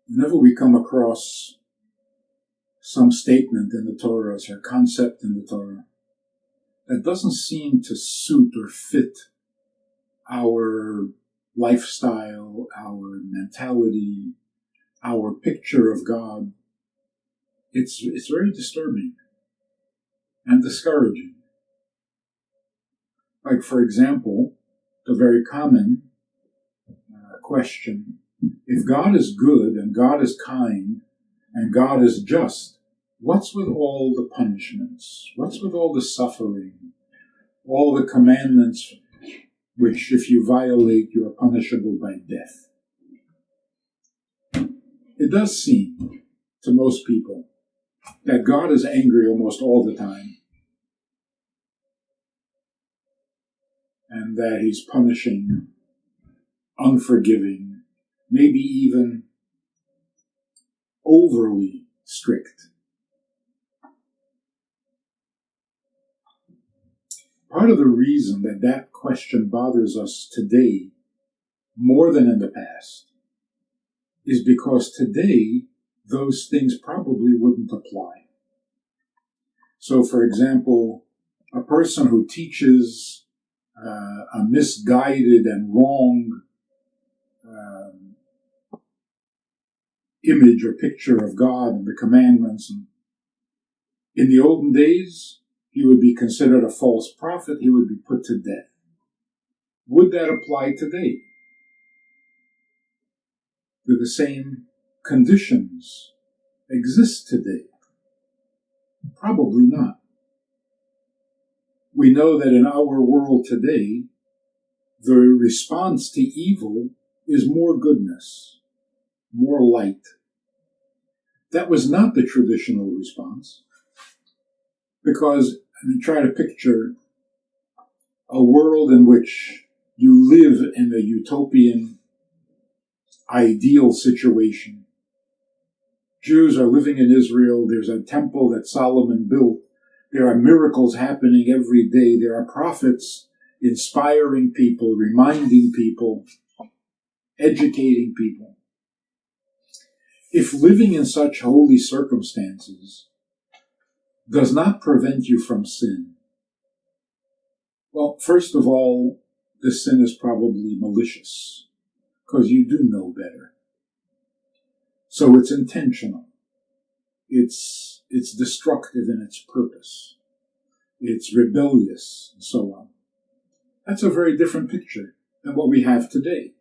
Whenever we come across some statement in the Torah or concept in the Torah that doesn't seem to suit or fit our lifestyle, our mentality, our picture of God, it's very disturbing and discouraging. Like, for example, the very common question, if God is good and God is kind and God is just, what's with all the punishments? What's with all the suffering? All the commandments which, if you violate, you are punishable by death. It does seem to most people that God is angry almost all the time, and that he's punishing, unforgiving, maybe even overly strict. Part of the reason that that question bothers us today more than in the past is because today those things probably wouldn't apply. So, for example, a person who teaches a misguided and wrong image or picture of God and the commandments, and in the olden days, he would be considered a false prophet. He would be put to death. Would that apply today? Do the same conditions exist today? Probably not. We know that in our world today, the response to evil is more goodness, more light. That was not the traditional response, because try to picture a world in which you live in a utopian, ideal situation. Jews are living in Israel. There's a temple that Solomon built. There are miracles happening every day. There are prophets inspiring people, reminding people, educating people. If living in such holy circumstances does not prevent you from sin, well, first of all, the sin is probably malicious, because you do know better. So it's intentional. It's destructive in its purpose. It's rebellious, and so on. That's a very different picture than what we have today.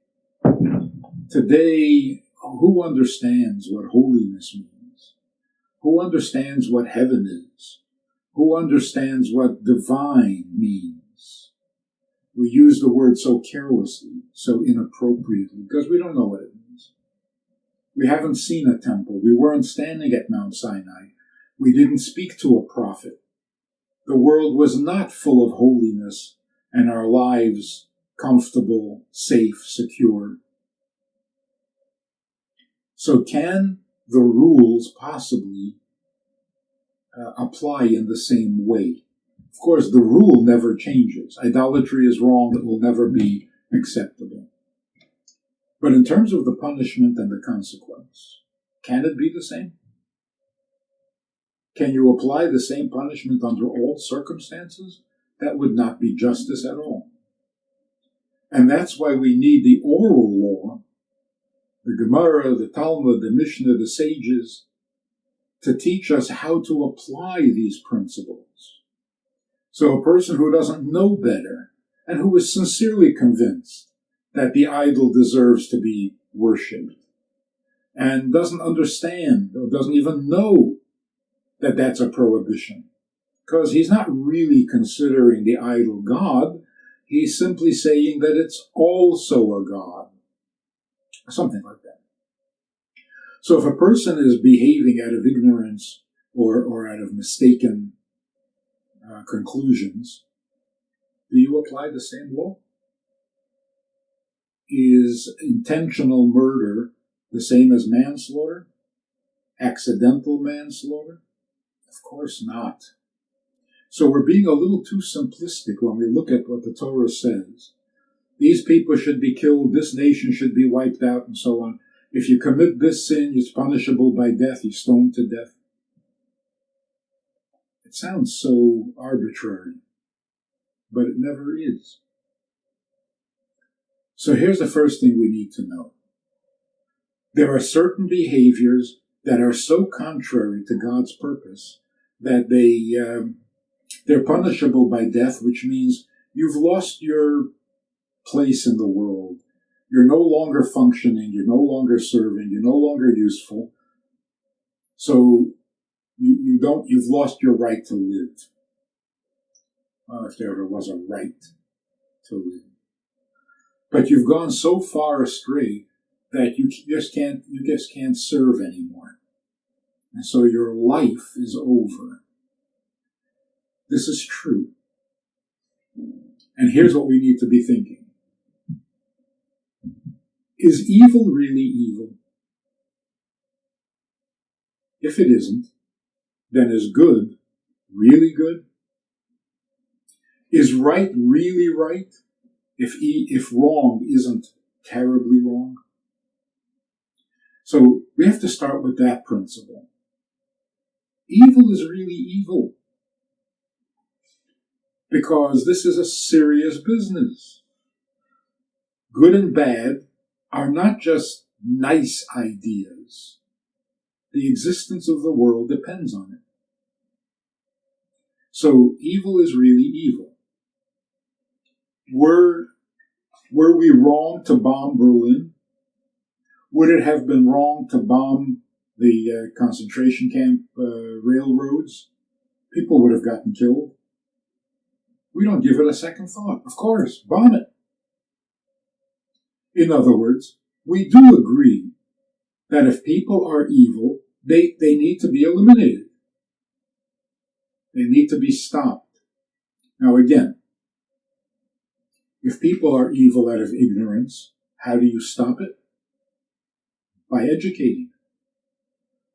Today, who understands what holiness means? Who understands what heaven is? Who understands what divine means? We use the word so carelessly, so inappropriately, because we don't know what it means. We haven't seen a temple. We weren't standing at Mount Sinai. We didn't speak to a prophet. The world was not full of holiness and our lives comfortable, safe, secure. So can the rules possibly apply in the same way? Of course, the rule never changes. Idolatry is wrong. It will never be acceptable. But in terms of the punishment and the consequence, can it be the same? Can you apply the same punishment under all circumstances? That would not be justice at all. And that's why we need the oral law, the Gemara, the Talmud, the Mishnah, the sages, to teach us how to apply these principles. So a person who doesn't know better and who is sincerely convinced that the idol deserves to be worshipped and doesn't understand or doesn't even know that that's a prohibition, because he's not really considering the idol God. He's simply saying that it's also a God, or something like that. So if a person is behaving out of ignorance or out of mistaken conclusions, do you apply the same law? Is intentional murder the same as manslaughter? Accidental manslaughter? Of course not. So we're being a little too simplistic when we look at what the Torah says. These people should be killed, this nation should be wiped out, and so on. If you commit this sin, it's punishable by death, you're stoned to death. It sounds so arbitrary, but it never is. So here's the first thing we need to know. There are certain behaviors that are so contrary to God's purpose that they're punishable by death, which means you've lost your place in the world. You're no longer functioning. You're no longer serving. You're no longer useful. So you've lost your right to live. Well, if there ever was a right to live. But you've gone so far astray that you just can't serve anymore. And so your life is over. This is true. And here's what we need to be thinking. Is evil really evil? If it isn't, then is good really good? Is right really right? If wrong isn't terribly wrong? So we have to start with that principle. Evil is really evil. Because this is a serious business. Good and bad are not just nice ideas. The existence of the world depends on it. So evil is really evil. Were we wrong to bomb Berlin? Would it have been wrong to bomb the concentration camp railroads? People would have gotten killed. We don't give it a second thought. Of course, bomb it. In other words, we do agree that if people are evil, they need to be eliminated. They need to be stopped. Now again, if people are evil out of ignorance, how do you stop it? By educating.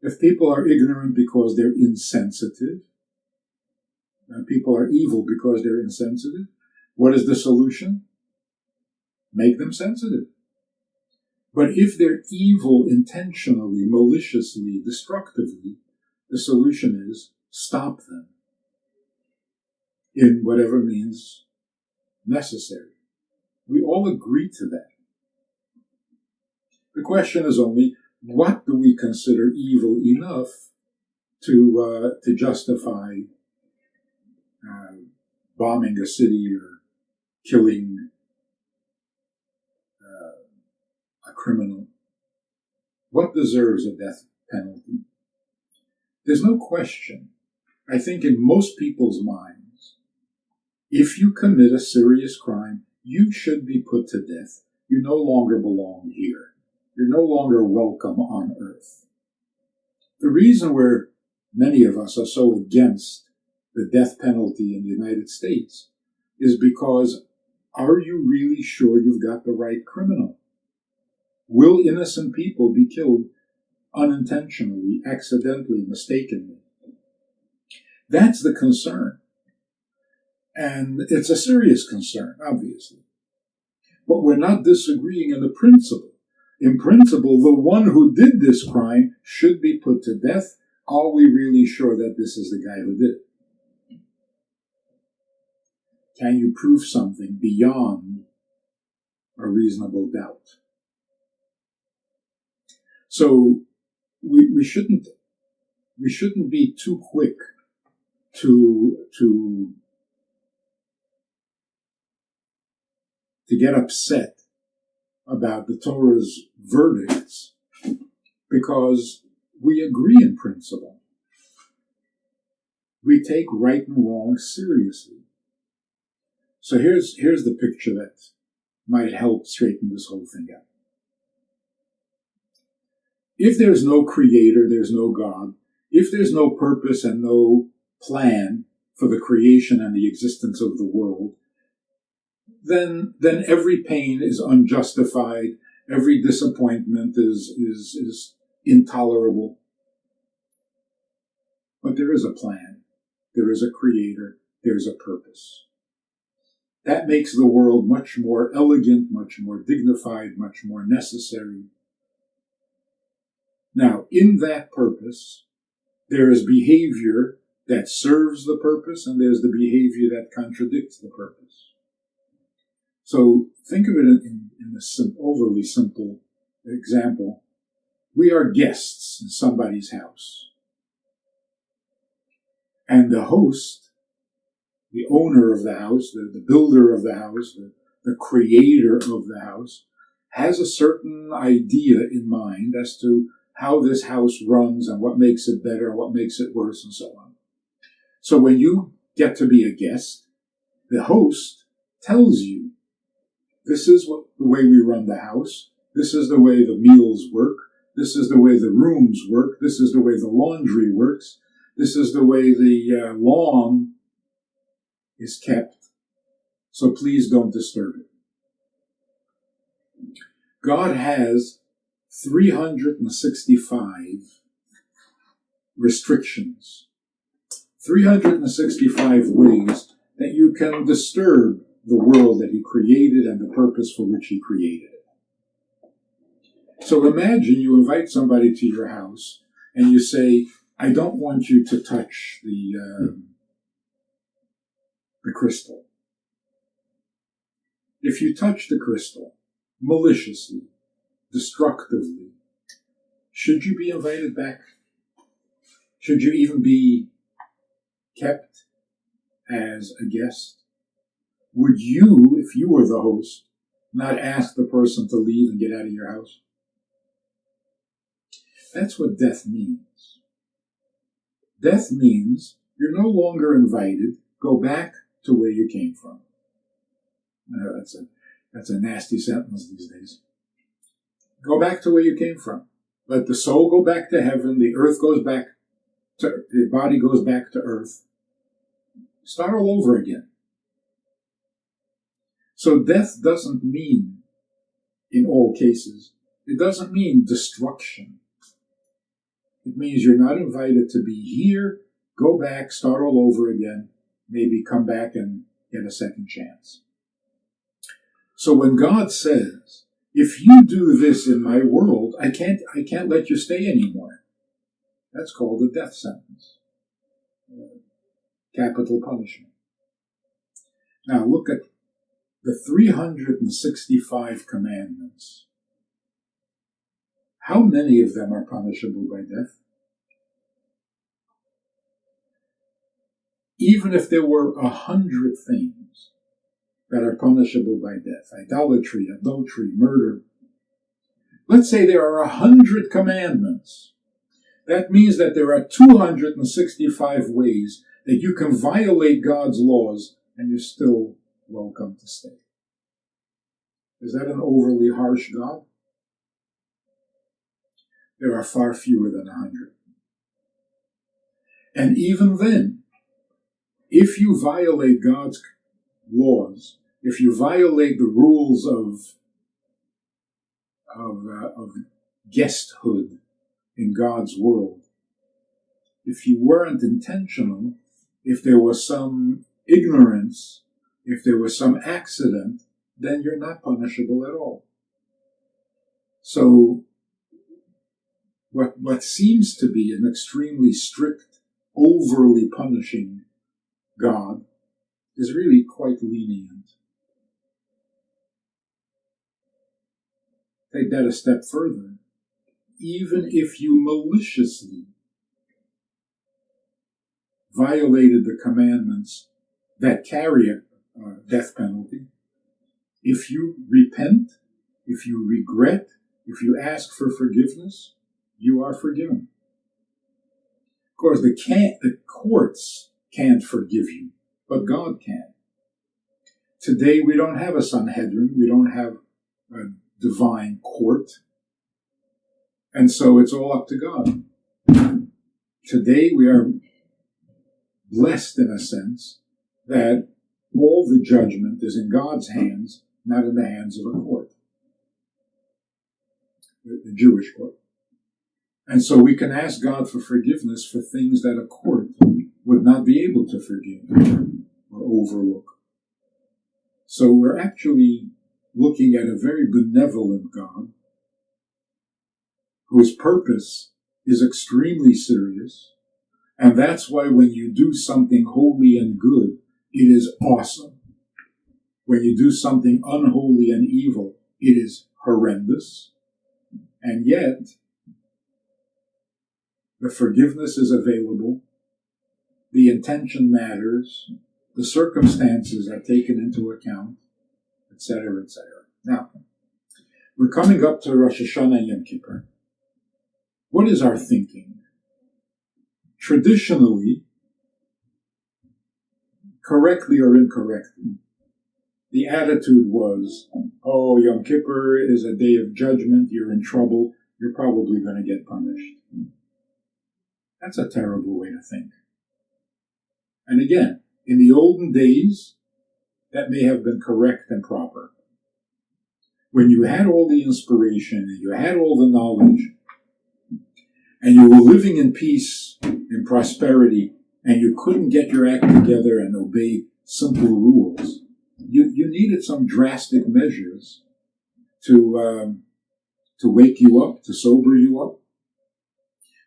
If people are ignorant because they're insensitive, people are evil because they're insensitive, what is the solution? Make them sensitive. But if they're evil intentionally, maliciously, destructively, the solution is stop them in whatever means necessary. We all agree to that. The question is only, what do we consider evil enough to justify bombing a city or killing a criminal? What deserves a death penalty? There's no question. I think in most people's minds, if you commit a serious crime, you should be put to death. You no longer belong here. You're no longer welcome on earth. The reason many of us are so against the death penalty in the United States is because, are you really sure you've got the right criminal? Will innocent people be killed unintentionally, accidentally, mistakenly? That's the concern. And it's a serious concern, obviously. But we're not disagreeing in the principle. In principle, the one who did this crime should be put to death. Are we really sure that this is the guy who did it? Can you prove something beyond a reasonable doubt? So we shouldn't be too quick to get upset about the Torah's verdicts because we agree in principle. We take right and wrong seriously. So here's the picture that might help straighten this whole thing out. If there's no creator, there's no God. If there's no purpose and no plan for the creation and the existence of the world, then every pain is unjustified. Every disappointment is intolerable. But there is a plan. There is a creator. There's a purpose. That makes the world much more elegant, much more dignified, much more necessary. Now, in that purpose, there is behavior that serves the purpose, and there's the behavior that contradicts the purpose. So think of it in a overly simple example. We are guests in somebody's house. And the host, the owner of the house, the builder of the house, the creator of the house, has a certain idea in mind as to how this house runs and what makes it better and what makes it worse and so on. So when you get to be a guest, the host tells you, this is the way we run the house, this is the way the meals work, this is the way the rooms work, this is the way the laundry works, this is the way the lawn is kept, so please don't disturb it. God has 365 restrictions, 365 ways that you can disturb the world that he created and the purpose for which he created it. So imagine you invite somebody to your house and you say, I don't want you to touch the crystal. If you touch the crystal maliciously, destructively, should you be invited back? Should you even be kept as a guest? Would you, if you were the host, not ask the person to leave and get out of your house? That's what death means. Death means you're no longer invited. Go back to where you came from. That's a nasty sentence these days. Go back to where you came from. Let the soul go back to heaven. The earth goes back to, the body goes back to earth. Start all over again. So death doesn't mean, in all cases, it doesn't mean destruction. It means you're not invited to be here, go back, start all over again, maybe come back and get a second chance. So when God says, if you do this in my world, I can't let you stay anymore. That's called a death sentence. Capital punishment. Now look at the 365 commandments. How many of them are punishable by death? Even if there were 100 things that are punishable by death, idolatry, adultery, murder. Let's say there are 100 commandments. That means that there are 265 ways that you can violate God's laws and you're still welcome to stay. Is that an overly harsh God? There are far fewer than 100. And even then, if you violate God's laws, if you violate the rules of guesthood in God's world, if you weren't intentional, if there was some ignorance, if there was some accident, then you're not punishable at all. So what seems to be an extremely strict, overly punishing God is really quite lenient. Take that a step further. Even if you maliciously violated the commandments that carry a death penalty, if you repent, if you regret, if you ask for forgiveness, you are forgiven. Of course, the courts can't forgive you, but God can. Today, we don't have a Sanhedrin. We don't have a divine court. And so it's all up to God. Today, we are blessed in a sense that all the judgment is in God's hands, not in the hands of a court, the Jewish court. And so we can ask God for forgiveness for things that a court would not be able to forgive or overlook. So we're actually looking at a very benevolent God whose purpose is extremely serious. And that's why when you do something holy and good, it is awesome. When you do something unholy and evil, it is horrendous. And yet, the forgiveness is available, the intention matters, the circumstances are taken into account, etc., etc. Now, we're coming up to Rosh Hashanah and Yom Kippur. What is our thinking? Traditionally, correctly or incorrectly, the attitude was, oh, Yom Kippur is a day of judgment, you're in trouble, you're probably going to get punished. That's a terrible way to think. And again, in the olden days, that may have been correct and proper. When you had all the inspiration and you had all the knowledge, and you were living in peace, in prosperity, and you couldn't get your act together and obey simple rules, you needed some drastic measures to wake you up, to sober you up.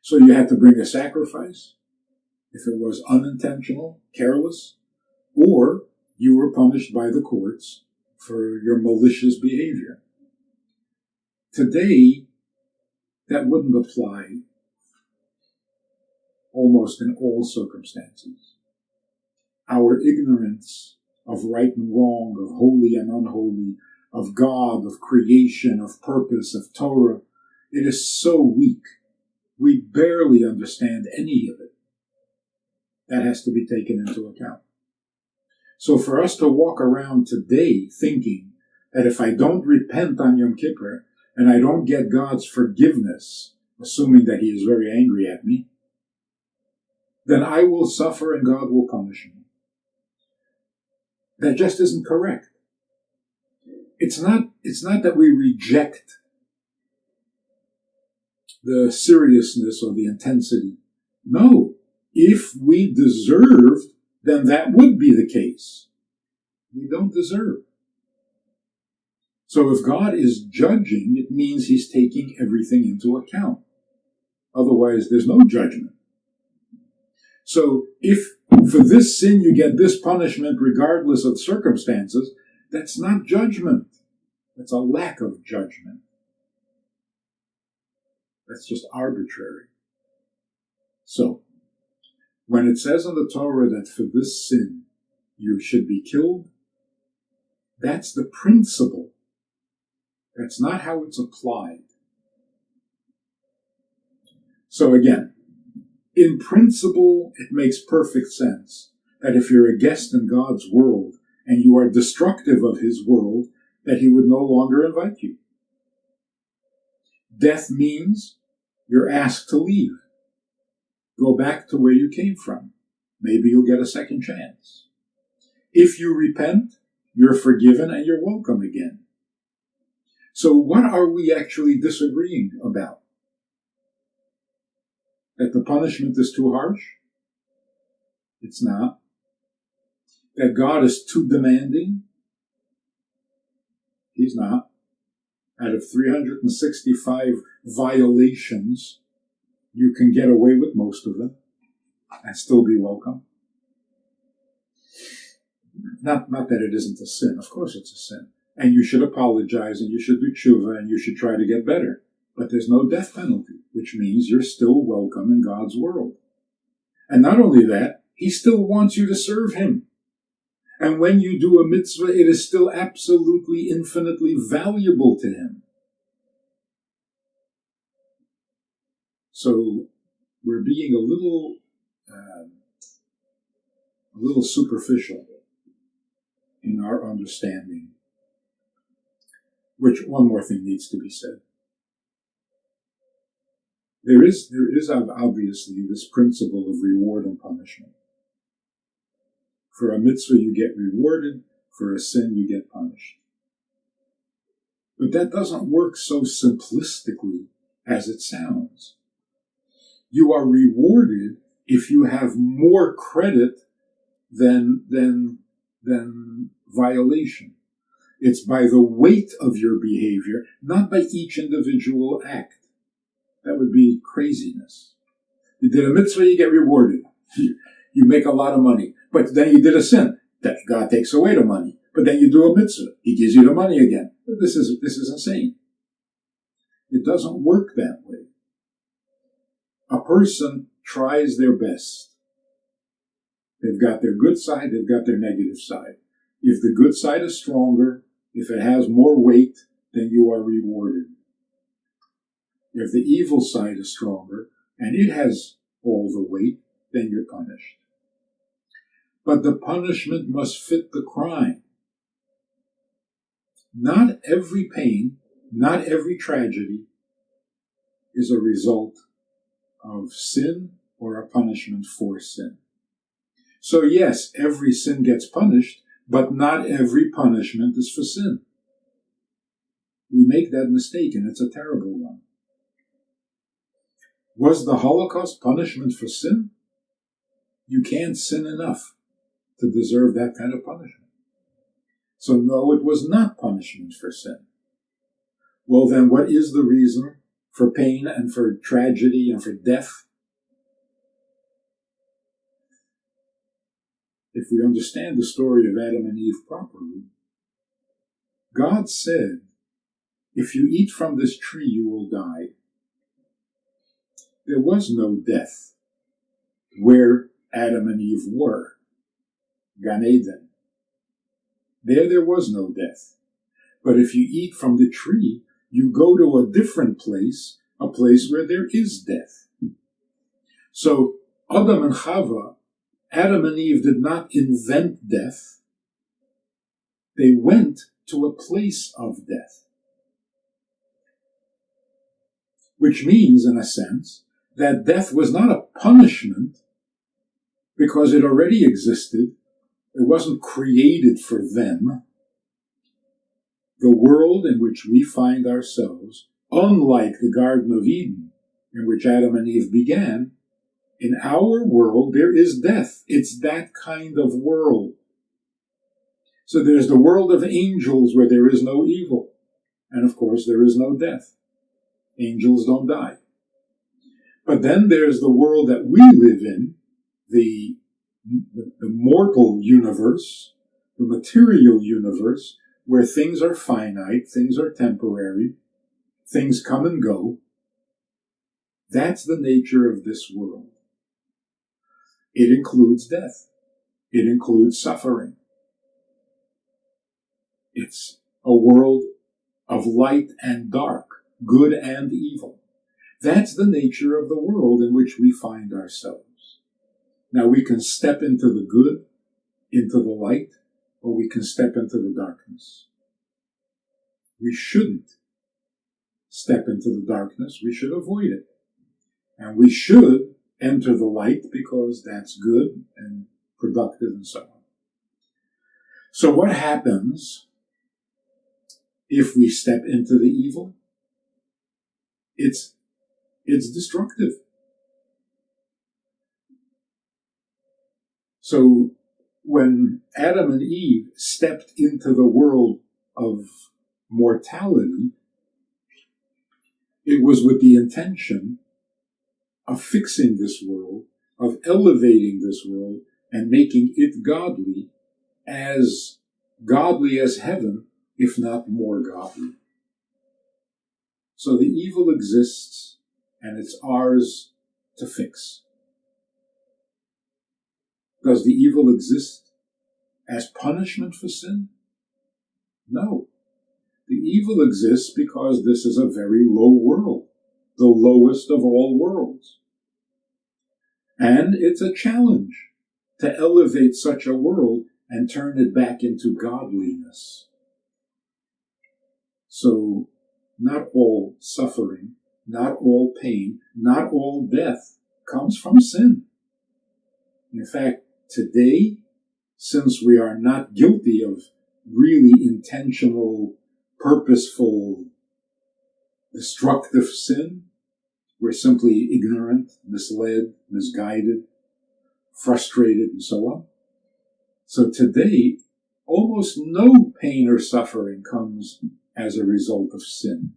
So you had to bring a sacrifice, if it was unintentional, careless, or you were punished by the courts for your malicious behavior. Today, that wouldn't apply almost in all circumstances. Our ignorance of right and wrong, of holy and unholy, of God, of creation, of purpose, of Torah, it is so weak. We barely understand any of it. That has to be taken into account. So for us to walk around today thinking that if I don't repent on Yom Kippur and I don't get God's forgiveness, assuming that He is very angry at me, then I will suffer and God will punish me. That just isn't correct. It's not that we reject the seriousness or the intensity. No. If we deserved, then that would be the case. We don't deserve. So if God is judging, it means He's taking everything into account. Otherwise, there's no judgment. So if for this sin you get this punishment regardless of circumstances, that's not judgment. That's a lack of judgment. That's just arbitrary. So, when it says in the Torah that for this sin you should be killed, that's the principle. That's not how it's applied. So again, in principle, it makes perfect sense that if you're a guest in God's world and you are destructive of His world, that He would no longer invite you. Death means you're asked to leave. Go back to where you came from. Maybe you'll get a second chance. If you repent, you're forgiven and you're welcome again. So what are we actually disagreeing about? That the punishment is too harsh? It's not. That God is too demanding? He's not. Out of 365 violations, you can get away with most of them and still be welcome. Not that it isn't a sin. Of course it's a sin. And you should apologize and you should do tshuva and you should try to get better. But there's no death penalty, which means you're still welcome in God's world. And not only that, He still wants you to serve Him. And when you do a mitzvah, it is still absolutely, infinitely valuable to Him. So we're being a little superficial in our understanding. Which one more thing needs to be said. There is obviously this principle of reward and punishment. For a mitzvah you get rewarded, for a sin you get punished. But that doesn't work so simplistically as it sounds. You are rewarded if you have more credit than violation. It's by the weight of your behavior, not by each individual act. That would be craziness. You did a mitzvah, you get rewarded. You make a lot of money. But then you did a sin. That God takes away the money. But then you do a mitzvah. He gives you the money again. This is insane. It doesn't work that way. A person tries their best. They've got their good side, they've got their negative side. If the good side is stronger, if it has more weight, then you are rewarded. If the evil side is stronger, and it has all the weight, then you're punished. But the punishment must fit the crime. Not every pain, not every tragedy is a result of sin or a punishment for sin. So yes, every sin gets punished, but not every punishment is for sin. We make that mistake, and it's a terrible one. Was the Holocaust punishment for sin? You can't sin enough to deserve that kind of punishment. So no, it was not punishment for sin. Well then, what is the reason for pain and for tragedy and for death? If we understand the story of Adam and Eve properly, God said, if you eat from this tree, you will die. There was no death where Adam and Eve were. Gan Eden. There was no death. But if you eat from the tree, you go to a different place, a place where there is death. So Adam and Chava, Adam and Eve did not invent death. They went to a place of death. Which means, in a sense, that death was not a punishment because it already existed. It wasn't created for them. The world in which we find ourselves, unlike the Garden of Eden, in which Adam and Eve began, in our world there is death. It's that kind of world. So there's the world of angels where there is no evil. And of course there is no death. Angels don't die. But then there's the world that we live in, the mortal universe, the material universe, where things are finite, things are temporary, things come and go. That's the nature of this world. It includes death. It includes suffering. It's a world of light and dark, good and evil. That's the nature of the world in which we find ourselves. Now we can step into the good, into the light, or we can step into the darkness. We shouldn't step into the darkness. We should avoid it. And we should enter the light because that's good and productive and so on. So what happens if we step into the evil? It's destructive. So when Adam and Eve stepped into the world of mortality, it was with the intention of fixing this world, of elevating this world, and making it godly as heaven, if not more godly. So the evil exists, and it's ours to fix. Does the evil exist as punishment for sin? No. The evil exists because this is a very low world, the lowest of all worlds. And it's a challenge to elevate such a world and turn it back into godliness. So, not all suffering, not all pain, not all death comes from sin. In fact, today, since we are not guilty of really intentional, purposeful, destructive sin, we're simply ignorant, misled, misguided, frustrated, and so on. So today, almost no pain or suffering comes as a result of sin.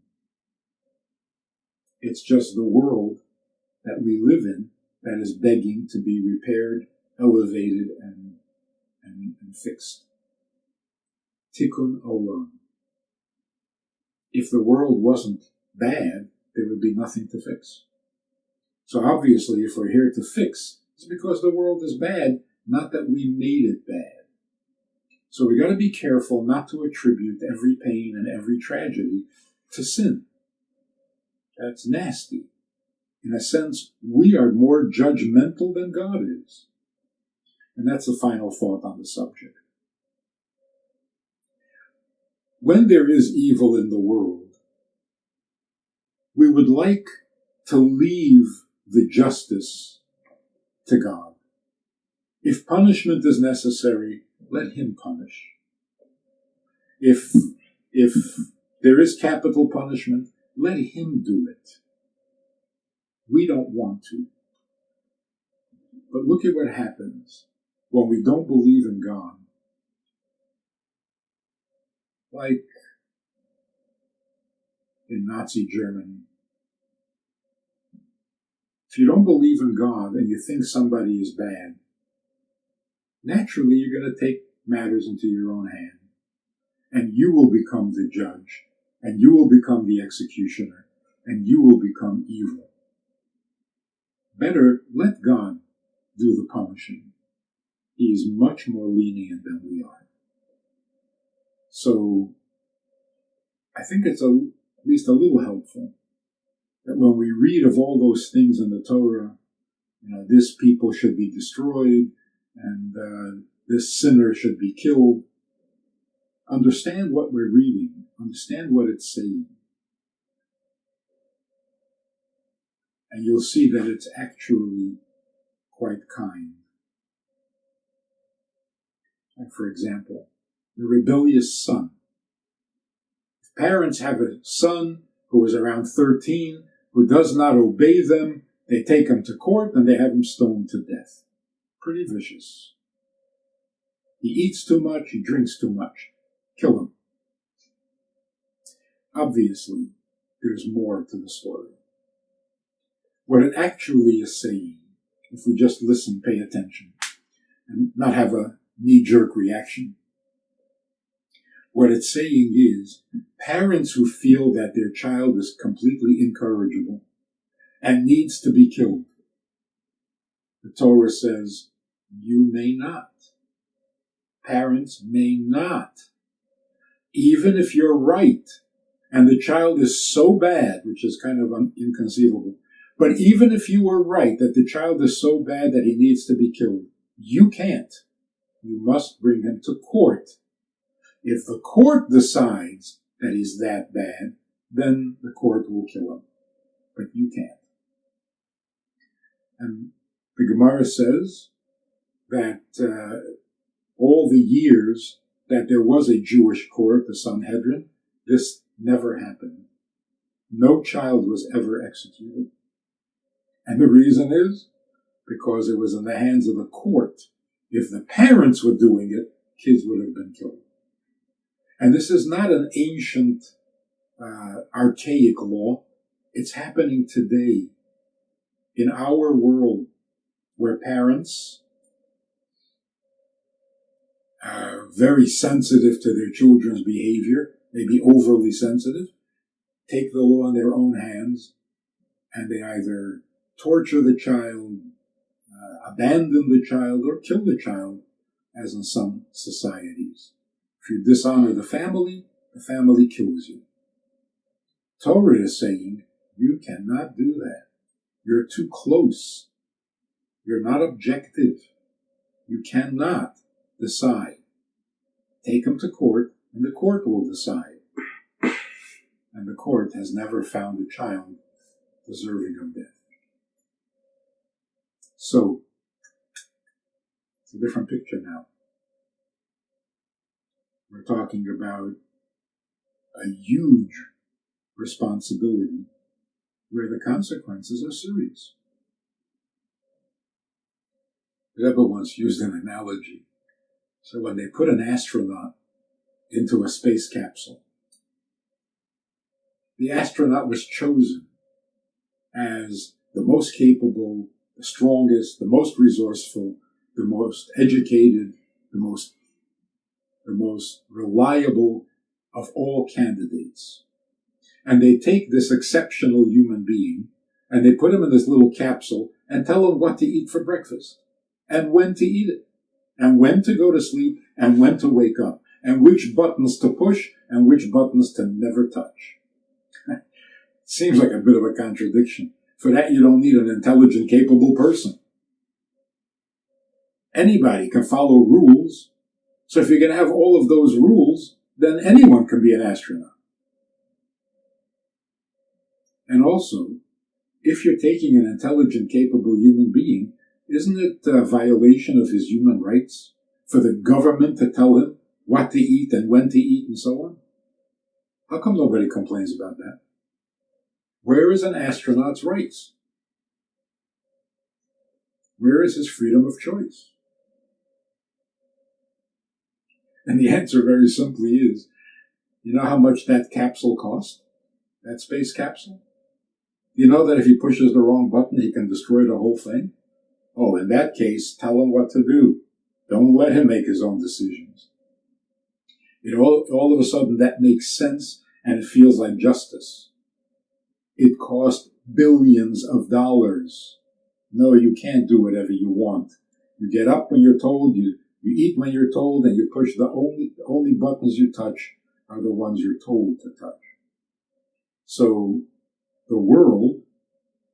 It's just the world that we live in that is begging to be repaired, elevated, and fixed. Tikkun olam. If the world wasn't bad, there would be nothing to fix. So obviously, if we're here to fix, it's because the world is bad, not that we made it bad. So we got to be careful not to attribute every pain and every tragedy to sin. That's nasty. In a sense, we are more judgmental than God is. And that's the final thought on the subject. When there is evil in the world, we would like to leave the justice to God. If punishment is necessary, let Him punish. If there is capital punishment, let Him do it. We don't want to. But look at what happens when we don't believe in God. Like in Nazi Germany. If you don't believe in God and you think somebody is bad, naturally you're going to take matters into your own hand. And you will become the judge. And you will become the executioner. And you will become evil. Better let God do the punishing. He is much more lenient than we are. So, I think it's at least a little helpful that when we read of all those things in the Torah, this people should be destroyed, and this sinner should be killed, understand what we're reading, understand what it's saying. And you'll see that it's actually quite kind. Like, for example, the rebellious son. If parents have a son who is around 13, who does not obey them, they take him to court and they have him stoned to death. Pretty vicious. He eats too much, he drinks too much. Kill him. Obviously, there's more to the story. What it actually is saying, if we just listen, pay attention, and not have a knee-jerk reaction. What it's saying is, parents who feel that their child is completely incorrigible and needs to be killed, the Torah says, you may not. Parents may not. Even if you're right, and the child is so bad, which is kind of inconceivable, but even if you were right that the child is so bad that he needs to be killed, you can't. You must bring him to court. If the court decides that he's that bad, then the court will kill him. But you can't. And the Gemara says that all the years that there was a Jewish court, the Sanhedrin, this never happened. No child was ever executed. And the reason is because it was in the hands of the court. If the parents were doing it, kids would have been killed. And this is not an ancient, archaic law. It's happening today in our world where parents are very sensitive to their children's behavior, maybe overly sensitive, take the law in their own hands, and they either torture the child, abandon the child, or kill the child, as in some societies. If you dishonor the family kills you. Torah is saying, you cannot do that. You're too close. You're not objective. You cannot decide. Take him to court, and the court will decide. And the court has never found a child deserving of death. So, it's a different picture now. We're talking about a huge responsibility where the consequences are serious. Rabbi once used an analogy. So when they put an astronaut into a space capsule, the astronaut was chosen as the most capable, the strongest, the most resourceful, the most educated, the most reliable of all candidates. And they take this exceptional human being and they put him in this little capsule and tell him what to eat for breakfast and when to eat it and when to go to sleep and when to wake up and which buttons to push and which buttons to never touch. Seems like a bit of a contradiction. For that, you don't need an intelligent, capable person. Anybody can follow rules. So if you're going to have all of those rules, then anyone can be an astronaut. And also, if you're taking an intelligent, capable human being, isn't it a violation of his human rights for the government to tell him what to eat and when to eat and so on? How come nobody complains about that? Where is an astronaut's rights? Where is his freedom of choice? And the answer very simply is, you know how much that capsule cost? That space capsule? You know that if he pushes the wrong button, he can destroy the whole thing? Oh, in that case, tell him what to do. Don't let him make his own decisions. All of a sudden, that makes sense, and it feels like justice. It cost billions of dollars. No, you can't do whatever you want. You get up when you're told, you eat when you're told, and you push the only buttons you touch are the ones you're told to touch. So the world,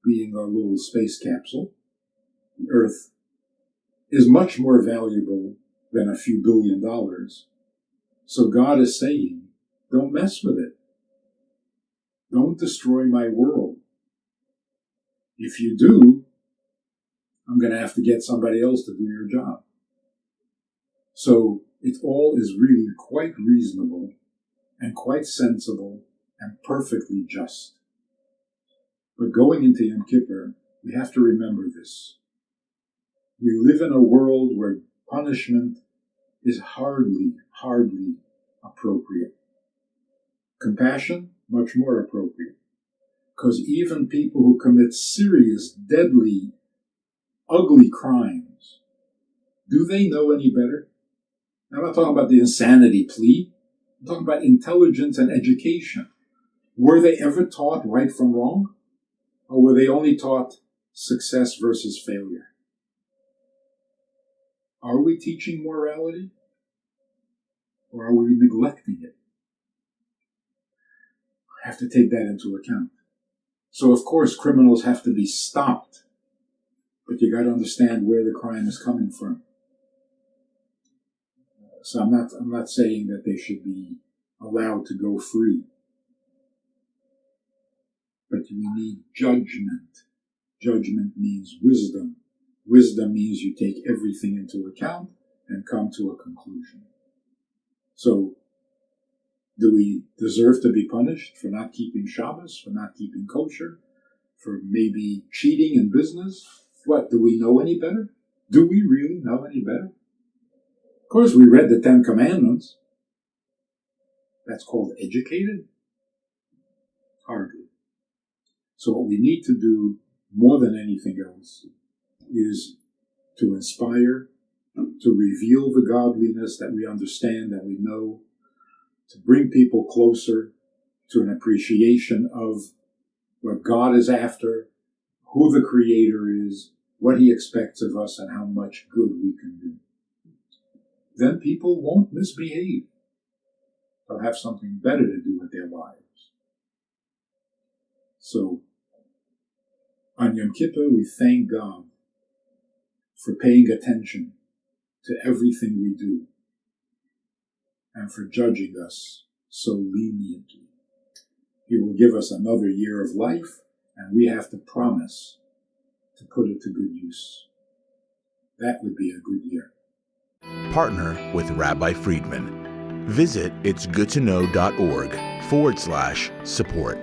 being our little space capsule, the Earth, is much more valuable than a few $billion. So God is saying, don't mess with it. Don't destroy my world. If you do, I'm going to have to get somebody else to do your job. So it all is really quite reasonable and quite sensible and perfectly just. But going into Yom Kippur, we have to remember this. We live in a world where punishment is hardly appropriate. Compassion, much more appropriate. Because even people who commit serious, deadly, ugly crimes, do they know any better? I'm not talking about the insanity plea. I'm talking about intelligence and education. Were they ever taught right from wrong? Or were they only taught success versus failure? Are we teaching morality? Or are we neglecting it? I have to take that into account. So, of course, criminals have to be stopped. But you got to understand where the crime is coming from. So I'm not saying that they should be allowed to go free. But we need judgment. Judgment means wisdom. Wisdom means you take everything into account and come to a conclusion. So, do we deserve to be punished for not keeping Shabbos, for not keeping kosher, for maybe cheating in business? What, do we know any better? Do we really know any better? Of course, we read the 10 Commandments. That's called educated? Hardly. So what we need to do more than anything else is to inspire, to reveal the godliness that we understand, that we know, to bring people closer to an appreciation of what God is after, who the Creator is, what He expects of us, and how much good we can do. Then people won't misbehave. They'll have something better to do with their lives. So, on Yom Kippur, we thank God for paying attention to everything we do and for judging us so leniently. He will give us another year of life, and we have to promise to put it to good use. That would be a good year. Partner with Rabbi Friedman. Visit itsgoodtoknow.org/support.